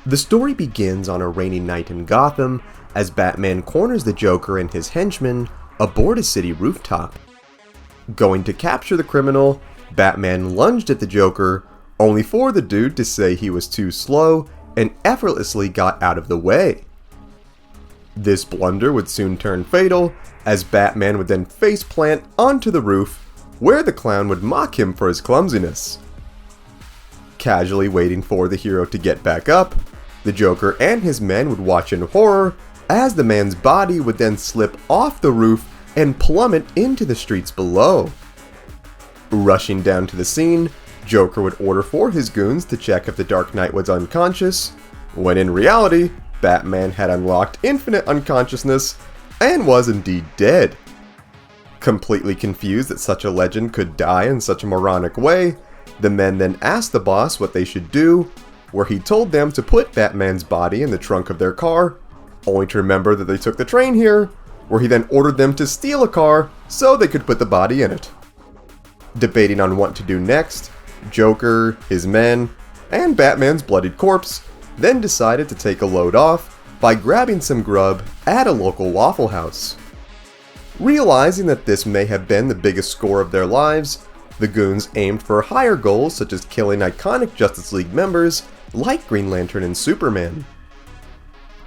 The story begins on a rainy night in Gotham as Batman corners the Joker and his henchmen aboard a city rooftop. Going to capture the criminal, Batman lunged at the Joker, only for the dude to say he was too slow and effortlessly got out of the way. This blunder would soon turn fatal, as Batman would then faceplant onto the roof, where the clown would mock him for his clumsiness. Casually waiting for the hero to get back up, the Joker and his men would watch in horror as the man's body would then slip off the roof and plummet into the streets below. Rushing down to the scene, Joker would order for his goons to check if the Dark Knight was unconscious, when in reality, Batman had unlocked infinite unconsciousness and was indeed dead. Completely confused that such a legend could die in such a moronic way, the men then asked the boss what they should do, where he told them to put Batman's body in the trunk of their car, only to remember that they took the train here, where he then ordered them to steal a car so they could put the body in it. Debating on what to do next, Joker, his men, and Batman's bloodied corpse then decided to take a load off by grabbing some grub at a local Waffle House. Realizing that this may have been the biggest score of their lives, the goons aimed for higher goals such as killing iconic Justice League members like Green Lantern and Superman.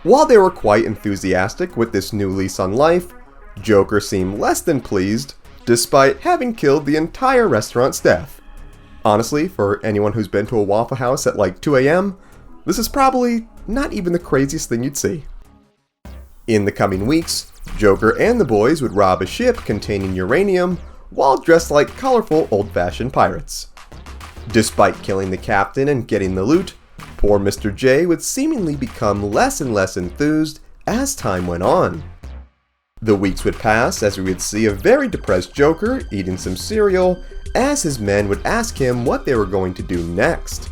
While they were quite enthusiastic with this new lease on life, Joker seemed less than pleased, despite having killed the entire restaurant staff. Honestly, for anyone who's been to a Waffle House at like 2 a.m., this is probably not even the craziest thing you'd see. In the coming weeks, Joker and the boys would rob a ship containing uranium while dressed like colorful old-fashioned pirates. Despite killing the captain and getting the loot, poor Mr. J would seemingly become less and less enthused as time went on. The weeks would pass as we would see a very depressed Joker eating some cereal as his men would ask him what they were going to do next.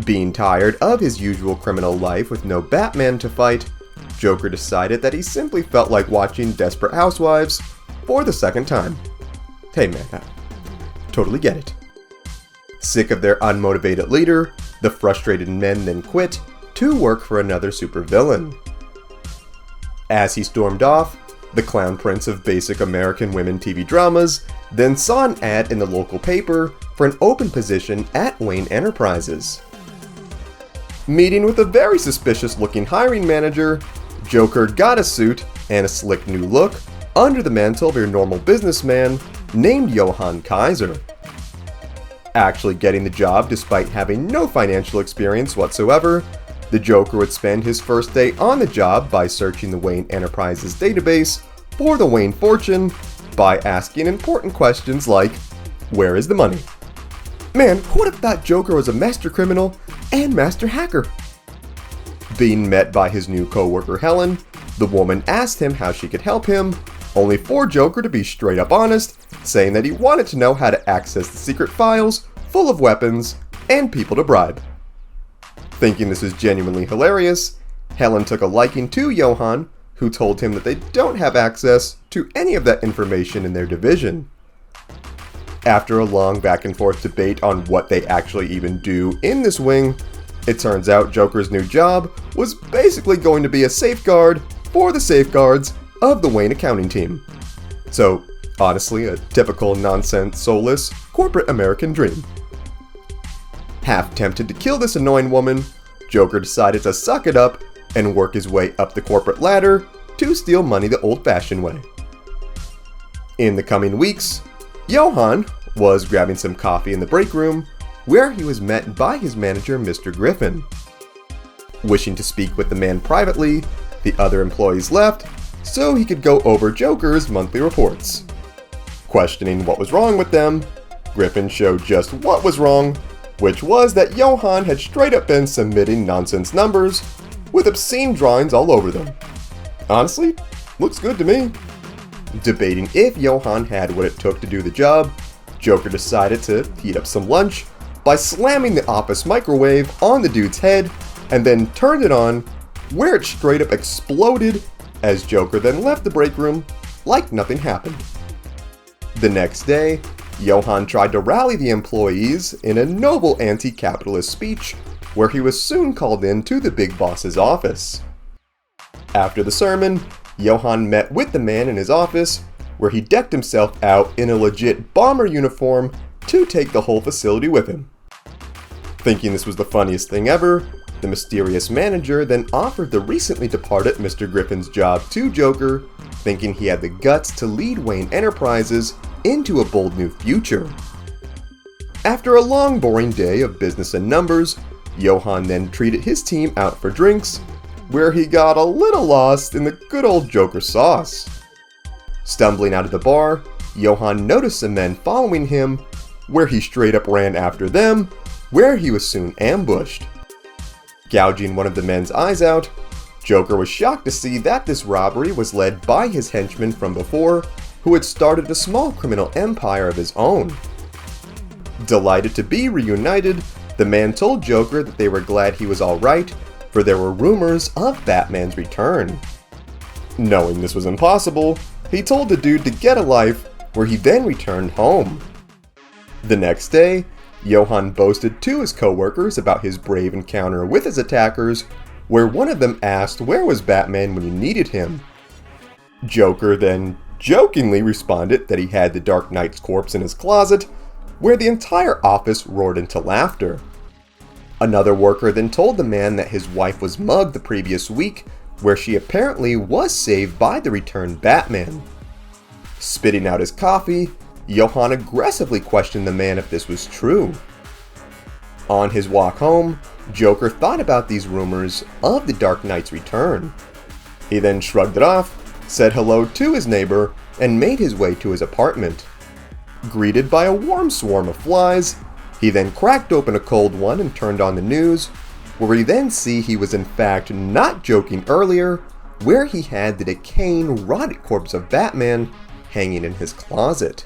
Being tired of his usual criminal life with no Batman to fight, Joker decided that he simply felt like watching Desperate Housewives for the second time. Hey man, I totally get it. Sick of their unmotivated leader, the frustrated men then quit to work for another supervillain. As he stormed off, the clown prince of basic American women TV dramas then saw an ad in the local paper for an open position at Wayne Enterprises. Meeting with a very suspicious looking hiring manager, Joker got a suit and a slick new look under the mantle of a normal businessman named Johann Kaiser. Actually getting the job despite having no financial experience whatsoever, the Joker would spend his first day on the job by searching the Wayne Enterprises database for the Wayne fortune by asking important questions like, where is the money? Man, who would have thought Joker was a master criminal and master hacker? Being met by his new co-worker Helen, the woman asked him how she could help him, only for Joker to be straight up honest, saying that he wanted to know how to access the secret files full of weapons and people to bribe. Thinking this is genuinely hilarious, Helen took a liking to Johann, who told him that they don't have access to any of that information in their division. After a long back and forth debate on what they actually even do in this wing, it turns out Joker's new job was basically going to be a safeguard for the safeguards of the Wayne accounting team. So, honestly, a typical nonsense, soulless, corporate American dream. Half tempted to kill this annoying woman, Joker decided to suck it up and work his way up the corporate ladder to steal money the old-fashioned way. In the coming weeks, Johann was grabbing some coffee in the break room, where he was met by his manager, Mr. Griffin. Wishing to speak with the man privately, the other employees left so he could go over Joker's monthly reports. Questioning what was wrong with them, Griffin showed just what was wrong, which was that Johann had straight up been submitting nonsense numbers with obscene drawings all over them. Honestly, looks good to me. Debating if Johann had what it took to do the job, Joker decided to heat up some lunch by slamming the office microwave on the dude's head and then turned it on, where it straight up exploded as Joker then left the break room like nothing happened. The next day, Johann tried to rally the employees in a noble anti-capitalist speech, where he was soon called in to the big boss's office. After the sermon, Johann met with the man in his office, where he decked himself out in a legit bomber uniform to take the whole facility with him. Thinking this was the funniest thing ever, the mysterious manager then offered the recently departed Mr. Griffin's job to Joker, thinking he had the guts to lead Wayne Enterprises into a bold new future. After a long, boring day of business and numbers, Johann then treated his team out for drinks, where he got a little lost in the good old Joker sauce. Stumbling out of the bar, Johann noticed some men following him, where he straight up ran after them, where he was soon ambushed. Gouging one of the men's eyes out, Joker was shocked to see that this robbery was led by his henchman from before, who had started a small criminal empire of his own. Delighted to be reunited, the man told Joker that they were glad he was alright, for there were rumors of Batman's return. Knowing this was impossible, he told the dude to get a life, where he then returned home. The next day, Johann boasted to his co-workers about his brave encounter with his attackers, where one of them asked where was Batman when you needed him. Joker then jokingly responded that he had the Dark Knight's corpse in his closet, where the entire office roared into laughter. Another worker then told the man that his wife was mugged the previous week, where she apparently was saved by the returned Batman. Spitting out his coffee, Johann aggressively questioned the man if this was true. On his walk home, Joker thought about these rumors of the Dark Knight's return. He then shrugged it off, said hello to his neighbor, and made his way to his apartment. Greeted by a warm swarm of flies, he then cracked open a cold one and turned on the news, where we then see he was in fact not joking earlier, where he had the decaying, rotted corpse of Batman hanging in his closet.